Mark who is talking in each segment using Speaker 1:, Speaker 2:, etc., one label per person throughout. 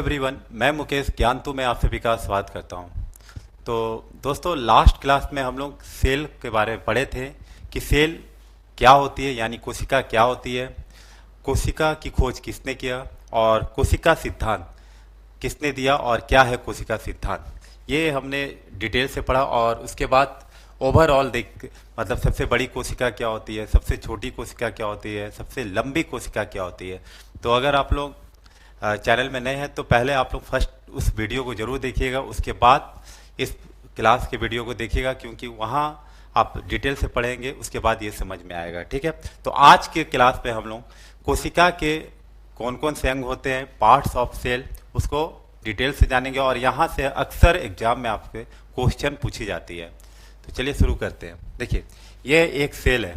Speaker 1: Everyone, मैं मुकेश ज्ञानतु में आप सभी का स्वागत करता हूं। तो दोस्तों, लास्ट क्लास में हम लोग सेल के बारे में पढ़े थे कि सेल क्या होती है, यानी कोशिका क्या होती है, कोशिका की खोज किसने किया और कोशिका सिद्धांत किसने दिया और क्या है कोशिका सिद्धांत, ये हमने डिटेल से पढ़ा। और उसके बाद ओवरऑल मतलब सबसे बड़ी कोशिका क्या होती है, सबसे छोटी कोशिका क्या होती है, सबसे लंबी कोशिका क्या होती है। तो अगर आप लोग चैनल में नए हैं तो पहले आप लोग फर्स्ट उस वीडियो को जरूर देखिएगा, उसके बाद इस क्लास के वीडियो को देखिएगा, क्योंकि वहाँ आप डिटेल से पढ़ेंगे, उसके बाद ये समझ में आएगा। ठीक है, तो आज के क्लास में हम लोग कोशिका के कौन कौन से अंग होते हैं, पार्ट्स ऑफ सेल, उसको डिटेल से जानेंगे। और यहाँ से अक्सर एग्जाम में आपके क्वेश्चन पूछी जाती है। तो चलिए शुरू करते हैं। देखिए, ये एक सेल है,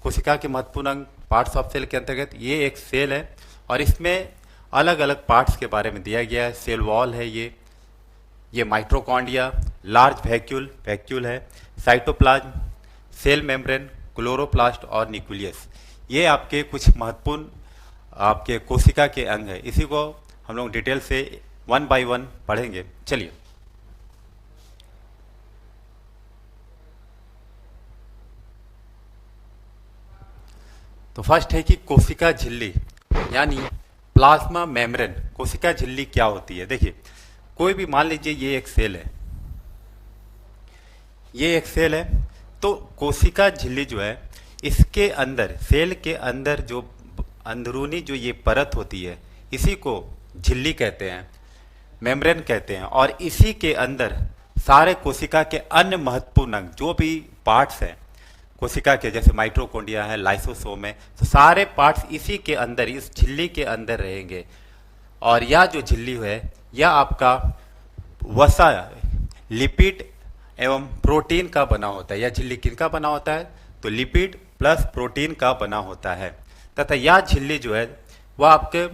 Speaker 1: कोशिका के महत्वपूर्ण अंग पार्ट्स ऑफ सेल के अंतर्गत ये एक सेल है और इसमें अलग अलग पार्ट्स के बारे में दिया गया है। सेल वॉल है, ये माइटोकॉन्ड्रिया, लार्ज वैक्यूल है, साइटोप्लाज्म, सेल मेम्ब्रेन, क्लोरोप्लास्ट और न्यूक्लियस। ये आपके कुछ महत्वपूर्ण आपके कोशिका के अंग है। इसी को हम लोग डिटेल से 1 बाय 1 पढ़ेंगे। चलिए, तो फर्स्ट है कि कोशिका झिल्ली यानी प्लाज्मा मेम्ब्रेन। कोशिका झिल्ली क्या होती है? देखिए, कोई भी मान लीजिए ये एक सेल है, ये एक सेल है, तो कोशिका झिल्ली जो है, इसके अंदर, सेल के अंदर जो अंदरूनी जो ये परत होती है, इसी को झिल्ली कहते हैं, मेम्ब्रेन कहते हैं। और इसी के अंदर सारे कोशिका के अन्य महत्वपूर्ण अंग जो भी पार्ट्स हैं कोशिका के, जैसे माइटोकॉन्ड्रिया है, लाइसोसोम है, तो सारे पार्ट्स इसी के अंदर, इस झिल्ली के अंदर रहेंगे। और यह जो झिल्ली है, यह आपका वसा, लिपिड एवं प्रोटीन का बना होता है। यह झिल्ली किनका बना होता है? तो लिपिड प्लस प्रोटीन का बना होता है। तथा यह झिल्ली जो है वह आपके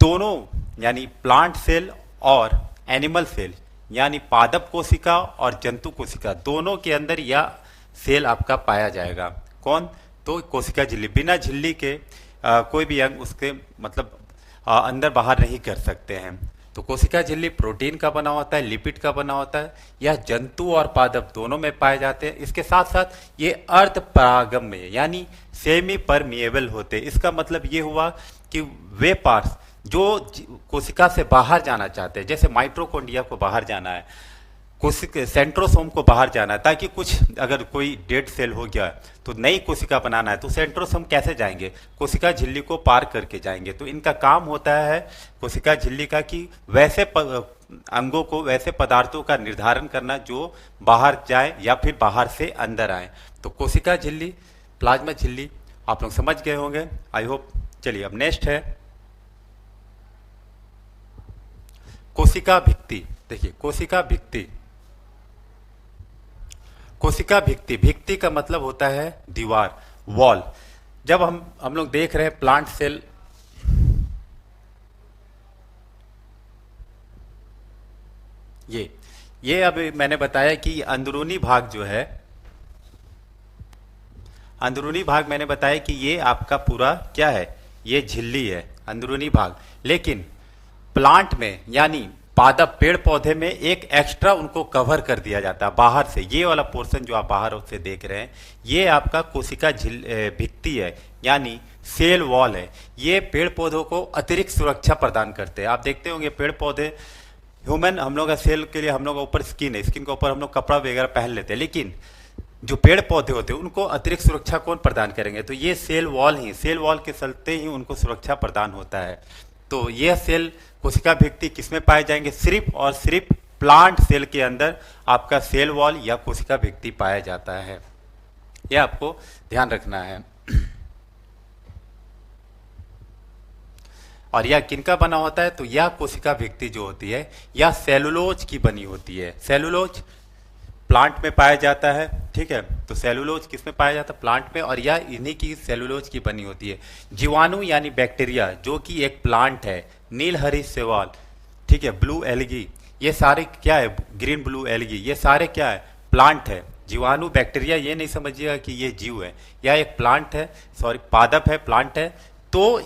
Speaker 1: दोनों यानी प्लांट सेल और एनिमल सेल यानी पादप कोशिका और जंतु कोशिका दोनों के अंदर यह सेल आपका पाया जाएगा। कौन? तो कोशिका झिल्ली। बिना झिल्ली के कोई भी अंग उसके मतलब अंदर बाहर नहीं कर सकते हैं। तो कोशिका झिल्ली प्रोटीन का बना होता है, लिपिड का बना होता है। यह जंतु और पादप दोनों में पाए जाते हैं। इसके साथ साथ ये अर्ध परागम्य यानी सेमी परमिएबल होते हैं। इसका मतलब ये हुआ कि वे पार्ट्स जो कोशिका से बाहर जाना चाहते हैं, जैसे माइटोकॉन्ड्रिया को बाहर जाना है, कोशिका सेंट्रोसोम को बाहर जाना है, ताकि कुछ अगर कोई डेड सेल हो गया तो नई कोशिका बनाना है, तो सेंट्रोसोम कैसे जाएंगे? कोशिका झिल्ली को पार करके जाएंगे। तो इनका काम होता है कोशिका झिल्ली का कि वैसे अंगों को, वैसे पदार्थों का निर्धारण करना जो बाहर जाए या फिर बाहर से अंदर आए। तो कोशिका झिल्ली, प्लाज्मा झिल्ली आप लोग समझ गए होंगे, आई होप। चलिए, अब नेक्स्ट है कोशिका भित्ति। देखिए, कोशिका भित्ति, कोशिका भित्ति, भित्ति का मतलब होता है दीवार, वॉल। जब हम लोग देख रहे हैं प्लांट सेल, ये अभी मैंने बताया कि अंदरूनी भाग जो है, अंदरूनी भाग मैंने बताया कि ये आपका पूरा क्या है, ये झिल्ली है, अंदरूनी भाग। लेकिन प्लांट में यानी पादप, पेड़ पौधे में एक एक्स्ट्रा उनको कवर कर दिया जाता है बाहर से। ये वाला पोर्शन जो आप बाहर से देख रहे हैं, ये आपका कोशिका भित्ति है यानी सेल वॉल है। ये पेड़ पौधों को अतिरिक्त सुरक्षा प्रदान करते हैं। आप देखते होंगे पेड़ पौधे, ह्यूमन, हम लोग का सेल के लिए हम लोग का ऊपर स्किन है, स्किन के ऊपर हम लोग कपड़ा वगैरह पहन लेते हैं, लेकिन जो पेड़ पौधे होते हैं उनको अतिरिक्त सुरक्षा कौन प्रदान करेंगे? तो ये सेल वॉल ही, सेल वॉल के चलते ही उनको सुरक्षा प्रदान होता है। तो यह सेल कोशिका भित्ति किसमें पाए जाएंगे? सिर्फ और सिर्फ प्लांट सेल के अंदर आपका सेल वॉल या कोशिका भित्ति पाया जाता है। यह आपको ध्यान रखना है। और यह किनका बना होता है? तो यह कोशिका भित्ति जो होती है यह सेलुलोज की बनी होती है। सेलुलोज प्लांट में पाया जाता है, ठीक है। तो सेलुलोज किस में पाया जाता है? प्लांट में। और यह इन्हीं की सेलुलोज की बनी होती है। जीवाणु यानी बैक्टीरिया जो कि एक प्लांट है, नीलहरी शैवाल, ठीक है, ब्लू एल्गी, ये सारे क्या है, ग्रीन ब्लू एल्गी, ये सारे क्या है, प्लांट है। जीवाणु, बैक्टीरिया ये नहीं समझिएगा कि ये जीव है, यह एक प्लांट है, सॉरी पादप है, प्लांट है। तो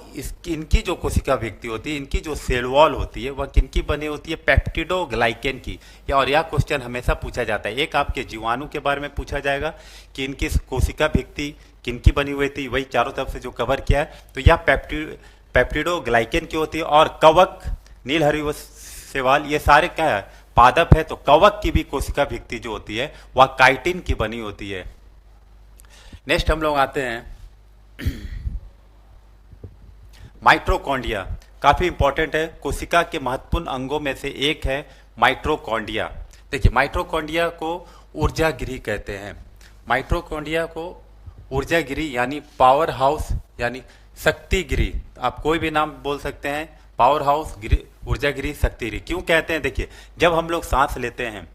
Speaker 1: इनकी जो कोशिका भित्ति होती है, इनकी जो सेल वॉल होती है, वह किनकी बनी होती है? पेप्टिडोग्लाइकेन की। और यह क्वेश्चन हमेशा पूछा जाता है। एक आपके जीवाणु के बारे में पूछा जाएगा कि इनकी कोशिका भित्ति किनकी बनी हुई थी, वही चारों तरफ से जो कवर किया है, तो यह पेप्टिडोग्लाइकेन की होती है। और कवक, नीलहरित शैवाल, ये सारे क्या है? पादप है। तो कवक की भी कोशिका भित्ति जो होती है वह काइटिन की बनी होती है। नेक्स्ट हम लोग आते हैं माइटोकॉन्ड्रिया। काफी इंपॉर्टेंट है, कोशिका के महत्वपूर्ण अंगों में से एक है माइटोकॉन्ड्रिया। देखिए, माइटोकॉन्ड्रिया को ऊर्जा गृह कहते हैं। माइटोकॉन्ड्रिया को ऊर्जा गृह यानी पावर हाउस यानी शक्ति गृह, आप कोई भी नाम बोल सकते हैं, पावर हाउस, ऊर्जा गृह, शक्ति गृह। क्यों कहते हैं? देखिए, जब हम लोग सांस लेते हैं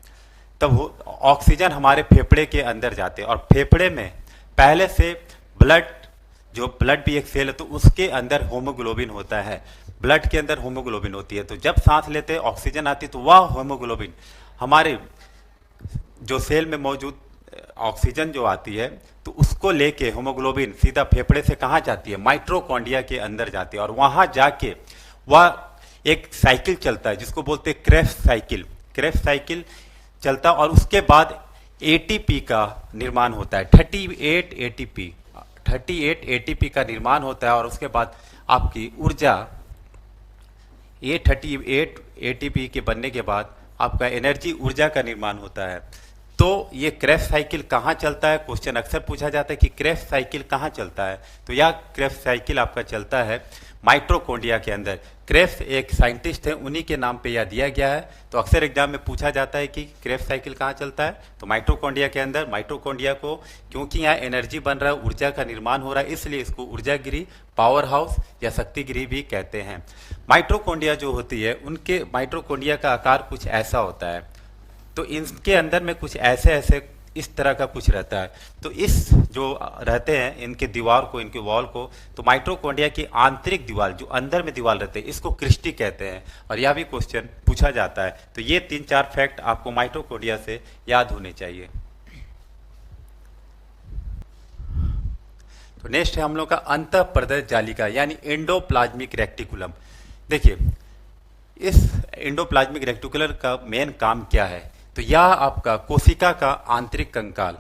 Speaker 1: तब ऑक्सीजन हमारे फेफड़े के अंदर जाते हैं, और फेफड़े में पहले से ब्लड भी एक सेल है, तो उसके अंदर होमोग्लोबिन होता है। ब्लड के अंदर होमोग्लोबिन होती है। तो जब सांस लेते हैं, ऑक्सीजन आती है, तो वह होमोग्लोबिन हमारे जो सेल में मौजूद ऑक्सीजन जो आती है, तो उसको लेके होमोग्लोबिन सीधा फेफड़े से कहाँ जाती है? माइटोकॉन्ड्रिया के अंदर जाती है। और वहां जाके वह एक साइकिल चलता है जिसको बोलते हैं क्रेब्स साइकिल चलता है। और उसके बाद एटीपी का निर्माण होता है। 38 एटीपी का निर्माण होता है। और उसके बाद आपकी ऊर्जा, ये 38 एटीपी के बनने के बाद आपका एनर्जी, ऊर्जा का निर्माण होता है। तो ये क्रेब्स साइकिल कहाँ चलता है? क्वेश्चन अक्सर पूछा जाता है कि क्रेब्स साइकिल कहाँ चलता है। तो यह क्रेब्स साइकिल आपका चलता है माइटोकॉन्ड्रिया के अंदर। क्रेब्स एक साइंटिस्ट है, उन्हीं के नाम पे यह दिया गया है। तो अक्सर एग्जाम में पूछा जाता है कि क्रेब्स साइकिल कहाँ चलता है, तो माइटोकॉन्ड्रिया के अंदर। माइटोकॉन्ड्रिया को क्योंकि यहाँ एनर्जी बन रहा है, ऊर्जा का निर्माण हो रहा है, इसलिए इसको ऊर्जा गृह, पावर हाउस या शक्ति गृह भी कहते हैं। माइटोकॉन्ड्रिया जो होती है, उनके माइटोकॉन्ड्रिया का आकार कुछ ऐसा होता है। तो इनके अंदर में कुछ ऐसे इस तरह का कुछ रहता है। तो इस जो रहते हैं इनके दीवार को, इनके वॉल को, तो माइटोकॉन्ड्रिया की आंतरिक दीवार, जो अंदर में दीवार रहते हैं, इसको क्रिस्टी कहते हैं। और यह भी क्वेश्चन पूछा जाता है। तो ये 3-4 फैक्ट आपको माइटोकॉन्ड्रिया से याद होने चाहिए। तो नेक्स्ट है हम लोग का अंतःप्रदर जालिका यानी एंडोप्लाज्मिक रेक्टिकुलम। देखिए, इस एंडोप्लाज्मिक रेक्टिकुलर का मेन काम क्या है? तो यह आपका कोशिका का आंतरिक कंकाल,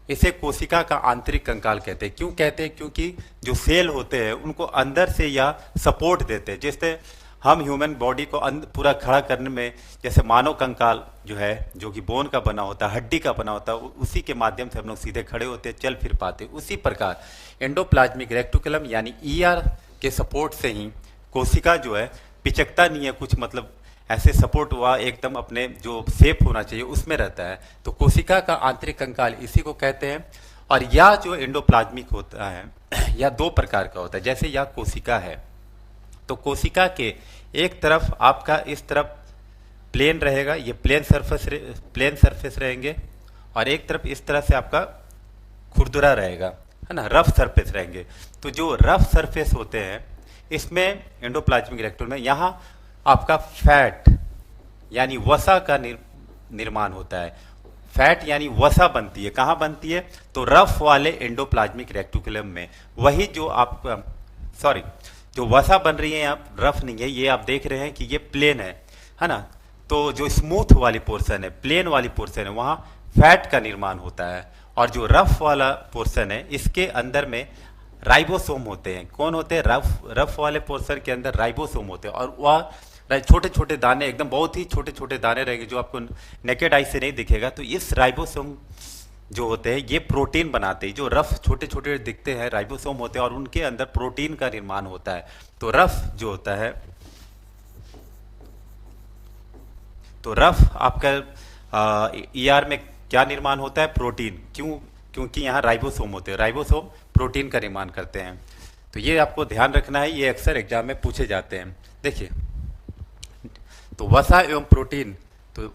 Speaker 1: इसे कोशिका का आंतरिक कंकाल कहते हैं। क्यों कहते हैं? क्योंकि जो सेल होते हैं उनको अंदर से यह सपोर्ट देते हैं। जैसे हम ह्यूमन बॉडी को पूरा खड़ा करने में, जैसे मानव कंकाल जो है, जो कि बोन का बना होता है, हड्डी का बना होता है, उसी के माध्यम से हम लोग सीधे खड़े होते हैं, चल फिर पाते। उसी प्रकार एंडोप्लाज्मिक रेक्टिकुलम यानी ईआर के सपोर्ट से ही कोशिका जो है पिचकता नहीं है, कुछ मतलब ऐसे सपोर्ट हुआ, एकदम अपने जो शेप होना चाहिए उसमें रहता है। तो कोशिका का आंतरिक कंकाल इसी को कहते हैं। और यह जो एंडोप्लाज्मिक होता है, यह 2 प्रकार का होता है। जैसे यह कोशिका है, तो कोशिका के एक तरफ आपका इस तरफ प्लेन रहेगा, ये प्लेन सरफेस रहेंगे, और एक तरफ इस तरह से आपका खुरदुरा रहेगा, है ना, रफ सरफेस रहेंगे। तो जो रफ सरफेस होते हैं, इसमें एंडोप्लाज्मिक रेक्टिकुलम में यहाँ आपका फैट यानी वसा का निर्माण होता है। फैट यानी वसा बनती है। कहाँ बनती है? तो रफ वाले एंडोप्लाज्मिक रेक्टिकुलम में। वही जो आप जो वसा बन रही है यहाँ रफ नहीं है, ये आप देख रहे हैं कि ये प्लेन है ना। तो जो स्मूथ वाली पोर्शन है, प्लेन वाली पोर्शन है, वहाँ फैट का निर्माण होता है। और जो रफ वाला पोर्शन है, इसके अंदर में राइबोसोम होते हैं। कौन होते हैं? रफ वाले पोर्शन के अंदर राइबोसोम होते हैं। और वह छोटे छोटे दाने, एकदम बहुत ही छोटे छोटे दाने रहेंगे, जो आपको नेकेड आई से नहीं दिखेगा। तो इस राइबोसोम जो होते हैं, ये प्रोटीन बनाते हैं। जो रफ छोटे छोटे दिखते हैं राइबोसोम होते हैं, और उनके अंदर प्रोटीन का निर्माण होता है। तो रफ जो होता है, तो रफ आपका ईआर में क्या निर्माण होता है? प्रोटीन। क्यों? क्योंकि यहाँ राइबोसोम होते हैं, राइबोसोम प्रोटीन का निर्माण करते हैं। तो ये आपको ध्यान रखना है, ये अक्सर एग्जाम में पूछे जाते हैं। देखिए, तो वसा एवं प्रोटीन, तो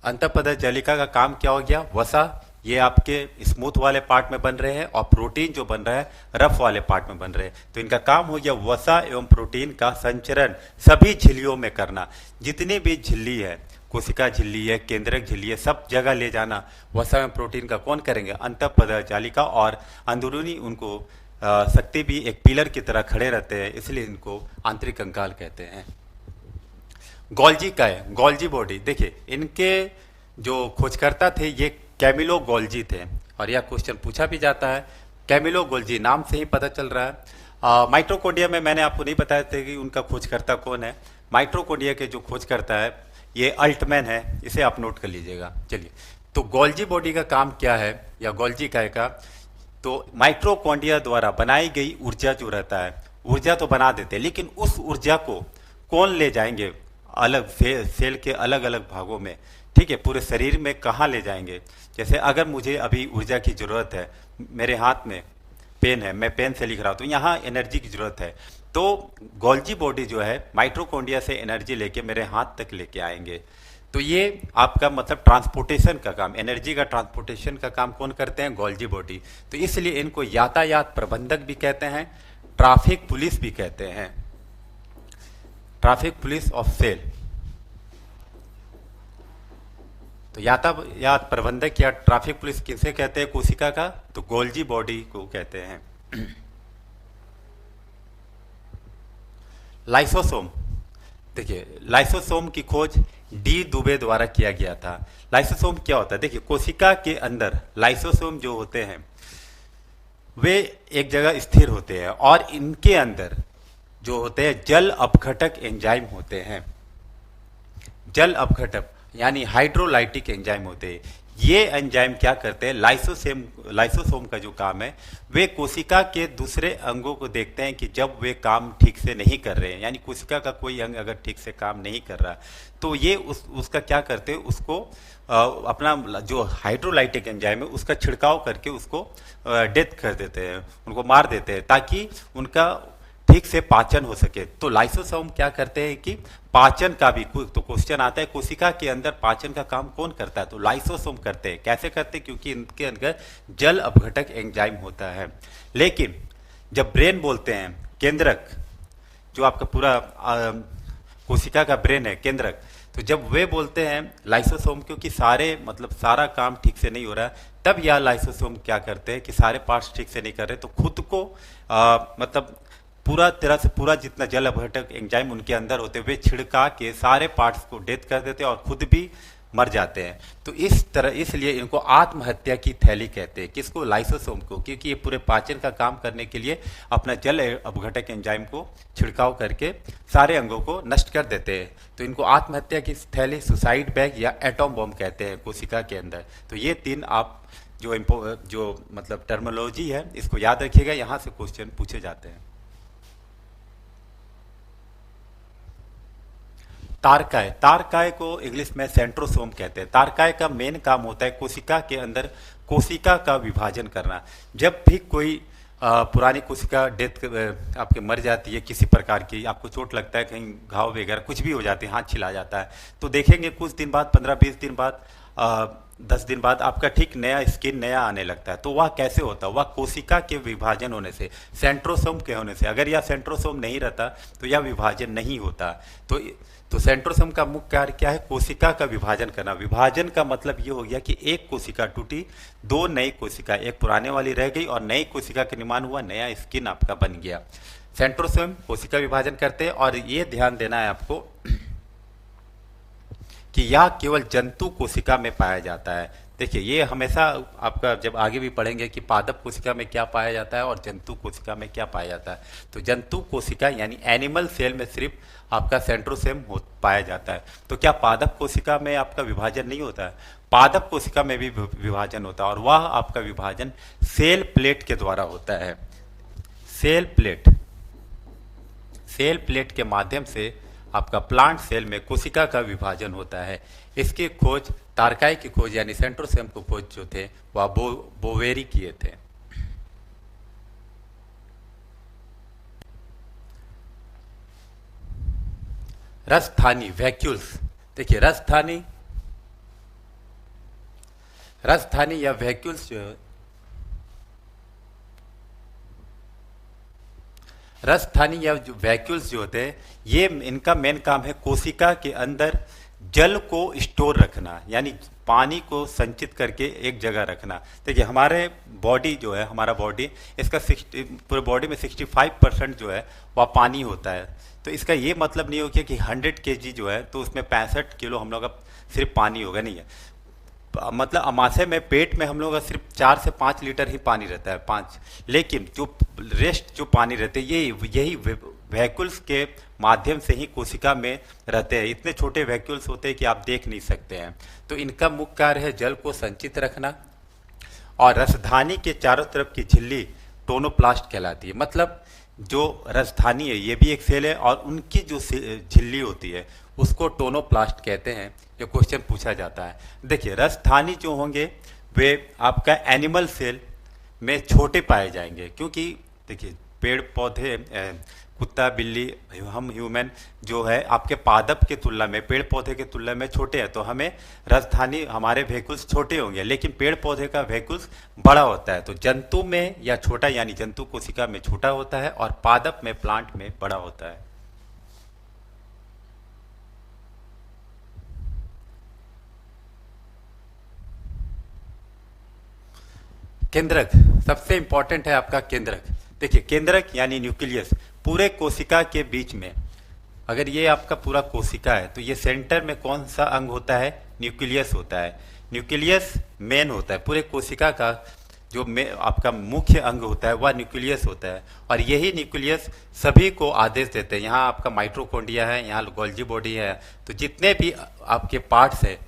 Speaker 1: अंतःप्रदर जालिका का काम क्या हो गया? वसा, ये आपके स्मूथ वाले पार्ट में बन रहे हैं, और प्रोटीन जो बन रहा है रफ वाले पार्ट में बन रहे हैं। तो इनका काम हो गया वसा एवं प्रोटीन का संचरण सभी झिल्लियों में करना। जितनी भी झिल्ली है, कोशिका झिल्ली है, केंद्रक झिल्ली है, सब जगह ले जाना वसा एवं प्रोटीन का कौन करेंगे? अंतःप्रदर जालिका। और अंदरूनी उनको शक्ति भी एक पिलर की तरह खड़े रहते हैं, इसलिए इनको आंतरिक कंकाल कहते हैं। गोल्जी का है, गोल्जी बॉडी, देखिए इनके जो खोजकर्ता थे ये कैमिलो गोल्जी थे, और यह क्वेश्चन पूछा भी जाता है। कैमिलो गोल्जी नाम से ही पता चल रहा है। माइटोकॉन्ड्रिया में मैंने आपको नहीं बताया था कि उनका खोजकर्ता कौन है। माइटोकॉन्ड्रिया के जो खोजकर्ता है ये अल्टमैन है, इसे आप नोट कर लीजिएगा। चलिए, तो गोल्जी बॉडी का काम क्या है, या गोल्जी काय का, तो माइटोकॉन्ड्रिया द्वारा बनाई गई ऊर्जा जो रहता है, ऊर्जा तो बना देते हैं, लेकिन उस ऊर्जा को कौन ले जाएंगे अलग सेल के अलग अलग भागों में, ठीक है, पूरे शरीर में कहाँ ले जाएंगे। जैसे अगर मुझे अभी ऊर्जा की जरूरत है, मेरे हाथ में पेन है, मैं पेन से लिख रहा हूँ, तो यहाँ एनर्जी की जरूरत है, तो गोल्जी बॉडी जो है माइटोकॉन्ड्रिया से एनर्जी लेके मेरे हाथ तक लेके आएंगे। तो ये आपका मतलब ट्रांसपोर्टेशन का काम, एनर्जी का ट्रांसपोर्टेशन का काम कौन करते हैं, गोल्जी बॉडी। तो इसलिए इनको यातायात प्रबंधक भी कहते हैं, ट्रैफिक पुलिस भी कहते हैं, ट्रैफिक पुलिस ऑफ सेल। तो यातायात प्रबंधक या ट्रैफिक पुलिस किसे कहते हैं कोशिका का, तो गोल्जी बॉडी को कहते हैं। लाइसोसोम, देखिए लाइसोसोम की खोज डी दुबे द्वारा किया गया था। लाइसोसोम क्या होता है, देखिए कोशिका के अंदर लाइसोसोम जो होते हैं वे एक जगह स्थिर होते हैं, और इनके अंदर जो होते हैं जल अपघटक एंजाइम होते हैं। जल अपघटक यानी हाइड्रोलाइटिक एंजाइम होते हैं। ये एंजाइम क्या करते हैं, लाइसोसोम का जो काम है, वे कोशिका के दूसरे अंगों को देखते हैं कि जब वे काम ठीक से नहीं कर रहे हैं, यानी कोशिका का कोई अंग अगर ठीक से काम नहीं कर रहा, तो ये उसका क्या करते हैं, उसको अपना जो हाइड्रोलाइटिक एंजाइम है उसका छिड़काव करके उसको डेथ कर देते हैं, उनको मार देते हैं, ताकि उनका ठीक से पाचन हो सके। तो लाइसोसोम क्या करते हैं कि पाचन का भी, तो क्वेश्चन आता है कोशिका के अंदर पाचन का काम कौन करता है, तो लाइसोसोम करते हैं। कैसे करते हैं, क्योंकि इनके अंदर जल अपघटक एंजाइम होता है। लेकिन जब ब्रेन बोलते हैं, केंद्रक, जो आपका पूरा कोशिका का ब्रेन है केंद्रक, तो जब वे बोलते हैं लाइसोसोम, क्योंकि सारा काम ठीक से नहीं हो रहा, तब यह लाइसोसोम क्या करते हैं कि सारे पार्ट्स ठीक से नहीं कर रहे, तो खुद को मतलब पूरा तरह से पूरा जितना जल अपघटक एंजाइम उनके अंदर होते वे छिड़का के सारे पार्ट्स को डेथ कर देते हैं और खुद भी मर जाते हैं। तो इस तरह, इसलिए इनको आत्महत्या की थैली कहते हैं, किसको, लाइसोसोम को, क्योंकि ये पूरे पाचन का काम करने के लिए अपना जल अपघटक एंजाइम को छिड़काव करके सारे अंगों को नष्ट कर देते हैं। तो इनको आत्महत्या की थैली, सुसाइड बैग या एटॉम बॉम्ब कहते हैं कोशिका के अंदर। तो ये तीन आप जो मतलब टर्मिनोलॉजी है इसको याद रखिएगा, यहाँ से क्वेश्चन पूछे जाते हैं। तारकाय, तारकाय को इंग्लिश में सेंट्रोसोम कहते हैं। तारकाय का मेन काम होता है कोशिका के अंदर कोशिका का विभाजन करना। जब भी कोई पुरानी कोशिका डेथ आपके मर जाती है, किसी प्रकार की आपको चोट लगता है, कहीं घाव वगैरह कुछ भी हो जाते हैं, हाथ छिला जाता है, तो देखेंगे कुछ दिन बाद, 15-20 दिन बाद, 10 दिन बाद आपका ठीक नया स्किन नया आने लगता है। तो वह कैसे होता है, वह कोशिका के विभाजन होने से, सेंट्रोसोम के होने से। अगर यह सेंट्रोसोम नहीं रहता तो यह विभाजन नहीं होता। तो सेंट्रोसोम का मुख्य कार्य क्या है, कोशिका का विभाजन करना। विभाजन का मतलब ये हो गया कि एक कोशिका टूटी, दो नई कोशिका, एक पुराने वाली रह गई और नई कोशिका का निर्माण हुआ, नया स्किन आपका बन गया। सेंट्रोसोम कोशिका विभाजन करते हैं। और ये ध्यान देना है आपको कि यह केवल जंतु कोशिका में पाया जाता है। देखिए ये हमेशा आपका जब आगे भी पढ़ेंगे कि पादप कोशिका में क्या पाया जाता है और जंतु कोशिका में क्या पाया जाता है। तो जंतु कोशिका यानी एनिमल सेल में सिर्फ आपका सेंट्रोसोम पाया जाता है। तो क्या पादप कोशिका में आपका विभाजन नहीं होता है? पादप कोशिका में भी विभाजन होता है, और वह आपका विभाजन सेल प्लेट के द्वारा होता है। सेल प्लेट के माध्यम से आपका प्लांट सेल में कोशिका का विभाजन होता है। इसकी खोज, तारकाई की खोज यानी सेंट्रोसोम को खोज जो थे वह बोवेरी किए थे। रसस्थानी वैक्यूल्स, देखिए रसस्थानी या वैक्यूल्स जो है, रसस्थानी या जो वैक्यूल्स जो होते हैं, ये इनका मेन काम है कोशिका के अंदर जल को स्टोर रखना, यानी पानी को संचित करके एक जगह रखना। देखिए हमारे बॉडी जो है, हमारा बॉडी, इसका 60, पूरे बॉडी में 65% जो है वह पानी होता है। तो इसका ये मतलब नहीं हो गया कि 100 kg जो है तो उसमें 65 किलो हम लोग का सिर्फ पानी होगा, नहीं है। मतलब अमाशय में, पेट में हम लोग का सिर्फ 4 से 5 लीटर ही पानी रहता है, 5। लेकिन जो रेस्ट जो पानी रहते हैं यही वैक्यूल्स के माध्यम से ही कोशिका में रहते हैं। इतने छोटे वैक्यूल्स होते हैं कि आप देख नहीं सकते हैं। तो इनका मुख्य कार्य है जल को संचित रखना। और रसधानी के चारों तरफ की झिल्ली टोनोप्लास्ट कहलाती है। मतलब जो रसधानी है ये भी एक सेल है, और उनकी जो झिल्ली होती है उसको टोनोप्लास्ट कहते हैं। ये क्वेश्चन पूछा जाता है। देखिए रसधानी जो होंगे वे आपका एनिमल सेल में छोटे पाए जाएंगे, क्योंकि देखिए पेड़ पौधे, कुत्ता बिल्ली, हम ह्यूमन जो है आपके पादप के तुलना में, पेड़ पौधे के तुलना में छोटे हैं। तो हमें रसधानी, हमारे वेहिकल्स छोटे होंगे, लेकिन पेड़ पौधे का वेहिकल्स बड़ा होता है। तो जंतु में या छोटा, यानी जंतु कोशिका में छोटा होता है, और पादप में, प्लांट में बड़ा होता है। केंद्रक सबसे इंपॉर्टेंट है आपका केंद्रक। देखिए केंद्रक यानी न्यूक्लियस, पूरे कोशिका के बीच में, अगर ये आपका पूरा कोशिका है तो ये सेंटर में कौन सा अंग होता है? न्यूक्लियस होता है। न्यूक्लियस मेन होता है पूरे कोशिका का, जो आपका मुख्य अंग होता है वह न्यूक्लियस होता है। और यही न्यूक्लियस सभी को आदेश देते हैं। यहाँ आपका माइटोकॉन्ड्रिया है, यहाँ गोल्जी बॉडी है, तो जितने भी आपके पार्ट्स है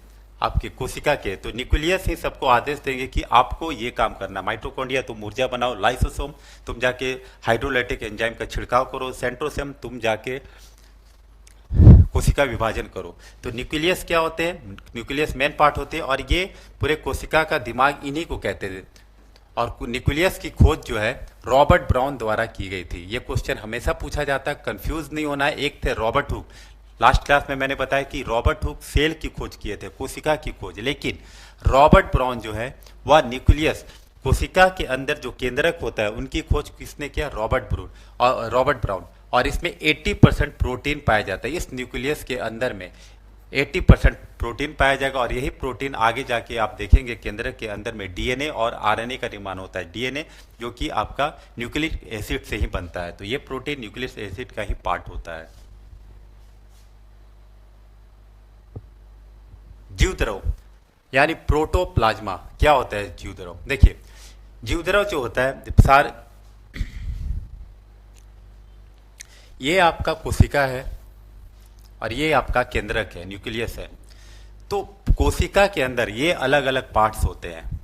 Speaker 1: आपके कोशिका के, तो न्यूक्लियस ही सबको आदेश देंगे कि आपको ये काम करना। माइटोकॉन्ड्रिया तुम ऊर्जा बनाओ, लाइसोसोम तुम जाके हाइड्रोलाइटिक एंजाइम का छिड़काव करो, सेंट्रोसोम तुम जाके कोशिका विभाजन करो। तो न्यूक्लियस क्या होते हैं? न्यूक्लियस मेन पार्ट होते हैं, और ये पूरे कोशिका का दिमाग इन्हीं को कहते थे। और न्यूक्लियस की खोज जो है रॉबर्ट ब्राउन द्वारा की गई थी। ये क्वेश्चन हमेशा पूछा जाता है, कंफ्यूज नहीं होना है। एक थे रॉबर्ट हुक, लास्ट क्लास में मैंने बताया कि रॉबर्ट हुक सेल की खोज किए थे, कोशिका की खोज, लेकिन रॉबर्ट ब्राउन जो है वह न्यूक्लियस, कोशिका के अंदर जो केंद्रक होता है उनकी खोज किसने किया? Robert brown. और इसमें 80% प्रोटीन पाया जाता है। इस न्यूक्लियस के अंदर में 80% प्रोटीन पाया जाएगा, और यही प्रोटीन आगे जाके आप देखेंगे केंद्रक के अंदर में डीएनए और आरएनए का निर्माण होता है। डीएनए जो कि आपका न्यूक्लिक एसिड से ही बनता है, तो ये प्रोटीन न्यूक्लिक एसिड का ही पार्ट होता है। जीवद्रव यानी प्रोटोप्लाज्मा क्या होता है? जीवद्रव, देखिए जीवद्रव जो होता है ये आपका कोशिका है और ये आपका केंद्रक है, न्यूक्लियस है। तो कोशिका के अंदर ये अलग अलग पार्ट्स होते हैं।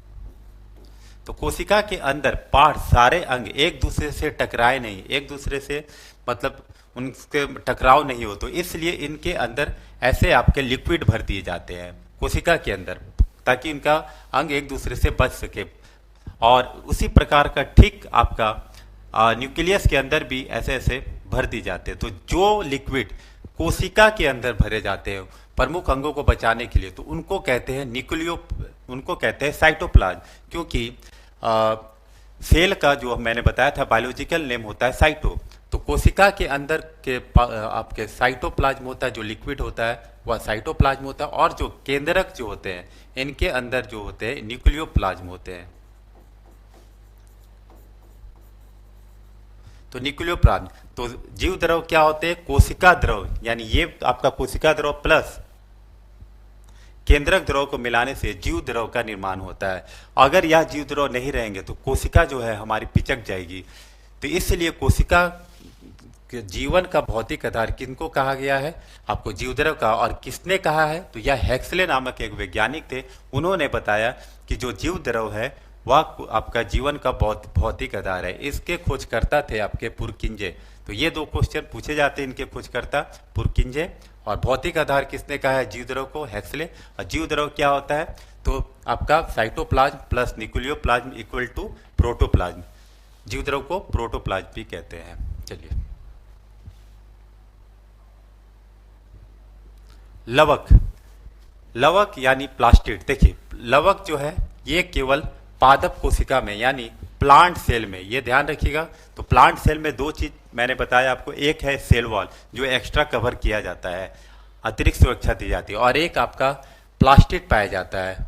Speaker 1: तो कोशिका के अंदर पार्ट, सारे अंग एक दूसरे से टकराए नहीं, एक दूसरे से मतलब उनके टकराव नहीं हो, तो इसलिए इनके अंदर ऐसे आपके लिक्विड भर दिए जाते हैं कोशिका के अंदर, ताकि इनका अंग एक दूसरे से बच सके। और उसी प्रकार का ठीक आपका न्यूक्लियस के अंदर भी ऐसे ऐसे भर दिए जाते हैं। तो जो लिक्विड कोशिका के अंदर भरे जाते हैं प्रमुख अंगों को बचाने के लिए, तो उनको कहते हैं उनको कहते हैं साइटोप्लाज्म, क्योंकि सेल का जो मैंने बताया था बायोलॉजिकल नेम होता है साइटो। तो कोशिका के अंदर के आपके साइटोप्लाज्म होता है, जो लिक्विड होता है वह साइटोप्लाज्म होता है, और जो केंद्रक जो होते हैं इनके अंदर जो होते हैं न्यूक्लियोप्लाज्म होते हैं। तो न्यूक्लियोप्लाज्म, तो जीव द्रव क्या होते हैं? कोशिका द्रव, यानी ये आपका कोशिका द्रव प्लस केंद्रक द्रव को मिलाने से जीव द्रव का निर्माण होता है। अगर यह जीव द्रव नहीं रहेंगे तो कोशिका जो है हमारी पिचक जाएगी। तो इसलिए कोशिका के जीवन का भौतिक आधार किनको कहा गया है? आपको जीवद्रव का। और किसने कहा है? तो यह हेक्सले नामक एक वैज्ञानिक थे, उन्होंने बताया कि जो जीवद्रव है वह आपका जीवन का भौतिक आधार है। इसके खोजकर्ता थे आपके पुरकिंजे। तो ये दो क्वेश्चन पूछे जाते हैं इनके खोजकर्ता पुरकिंजे, और भौतिक आधार किसने कहा है जीवद्रव को? हेक्सले। और जीवद्रव क्या होता है? तो आपका cytoplasm plus nucleoplasm equal to protoplasm. जीवद्रव को प्रोटोप्लाज्म भी कहते हैं। चलिए, लवक यानी प्लास्टिड। देखिए लवक जो है ये केवल पादप कोशिका में यानी प्लांट सेल में, ये ध्यान रखिएगा। तो प्लांट सेल में दो चीज मैंने बताया आपको, एक है सेल वॉल जो एक्स्ट्रा कवर किया जाता है, अतिरिक्त सुरक्षा दी जाती है, और एक आपका प्लास्टिड पाया जाता है,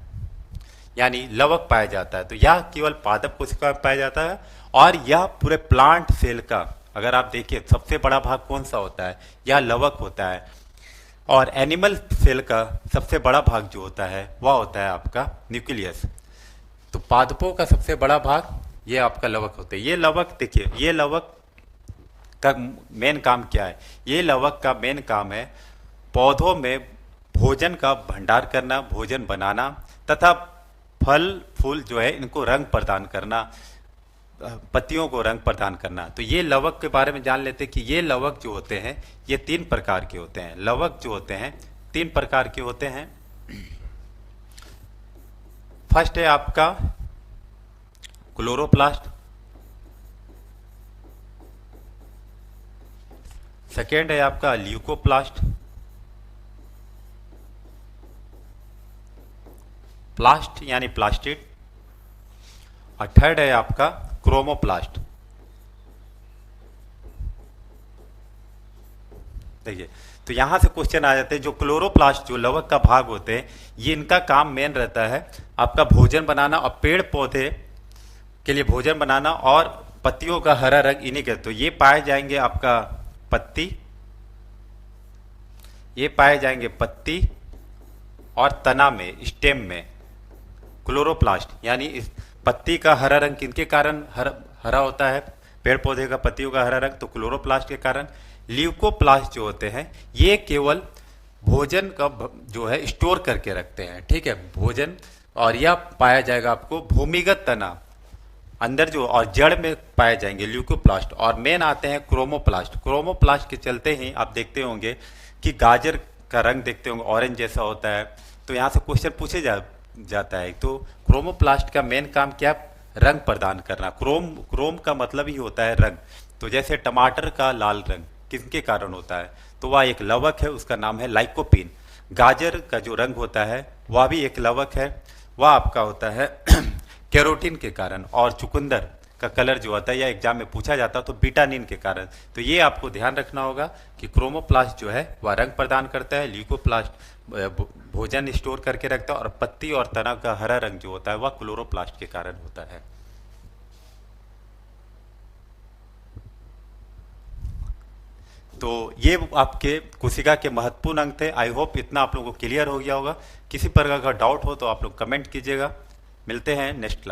Speaker 1: यानी लवक पाया जाता है। तो यह केवल पादप कोशिका में पाया जाता है, और यह पूरे प्लांट सेल का, अगर आप देखिए सबसे बड़ा भाग कौन सा होता है, यह लवक होता है। और एनिमल सेल का सबसे बड़ा भाग जो होता है वह होता है आपका न्यूक्लियस। तो पादपों का सबसे बड़ा भाग ये आपका लवक होता है। ये लवक देखिए, ये लवक का मेन काम क्या है? ये लवक का मेन काम है पौधों में भोजन का भंडार करना, भोजन बनाना, तथा फल फूल जो है इनको रंग प्रदान करना, पत्तियों को रंग प्रदान करना। तो ये लवक के बारे में जान लेते हैं कि ये लवक जो होते हैं ये 3 प्रकार के होते हैं। लवक जो होते हैं 3 प्रकार के होते हैं। फर्स्ट है आपका क्लोरोप्लास्ट, सेकेंड है आपका ल्यूकोप्लास्ट, प्लास्ट यानी प्लास्टिड, और थर्ड है आपका क्रोमोप्लास्ट। देखिए, तो यहां से क्वेश्चन आ जाते हैं। जो क्लोरोप्लास्ट जो लवक का भाग होते हैं, ये इनका काम मेन रहता है आपका भोजन बनाना, और पेड़ पौधे के लिए भोजन बनाना, और पत्तियों का हरा रंग इन्हीं के। तो ये पाए जाएंगे आपका पत्ती, ये पाए जाएंगे पत्ती और तना में, स्टेम में क्लोरोप्लास्ट, यानी इस पत्ती का हरा रंग किनके कारण हरा होता है? पेड़ पौधे का पत्तियों का हरा रंग, तो क्लोरोप्लास्ट के कारण। ल्यूकोप्लास्ट जो होते हैं ये केवल भोजन का जो है स्टोर करके रखते हैं, ठीक है, भोजन। और यह पाया जाएगा आपको भूमिगत तना अंदर जो, और जड़ में पाए जाएंगे ल्यूकोप्लास्ट। और मेन आते हैं क्रोमोप्लास्ट। क्रोमोप्लास्ट के चलते ही आप देखते होंगे कि गाजर का रंग देखते होंगे ऑरेंज जैसा होता है। तो यहाँ से क्वेश्चन पूछे जाता है। तो क्रोमोप्लास्ट का मेन काम क्या? रंग प्रदान करना। क्रोम का मतलब ही होता है रंग। तो जैसे टमाटर का लाल रंग किसके कारण होता है? तो वह एक लवक है, उसका नाम है लाइकोपीन। गाजर का जो रंग होता है वह भी एक लवक है, वह आपका होता है कैरोटीन के कारण। और चुकंदर का कलर जो होता है, या एग्जाम में पूछा जाता है, तो विटामिन के कारण। तो ये आपको ध्यान रखना होगा कि क्रोमोप्लास्ट जो है वह रंग प्रदान करता है, ल्यूकोप्लास्ट भोजन स्टोर करके रखता है, और पत्ती और तना का हरा रंग जो होता है वह क्लोरोप्लास्ट के कारण होता है। तो ये आपके कोशिका के महत्वपूर्ण अंग थे। आई होप इतना आप लोगों को क्लियर हो गया होगा। किसी प्रकार का डाउट हो तो आप लोग कमेंट कीजिएगा। मिलते हैं नेक्स्ट क्लास।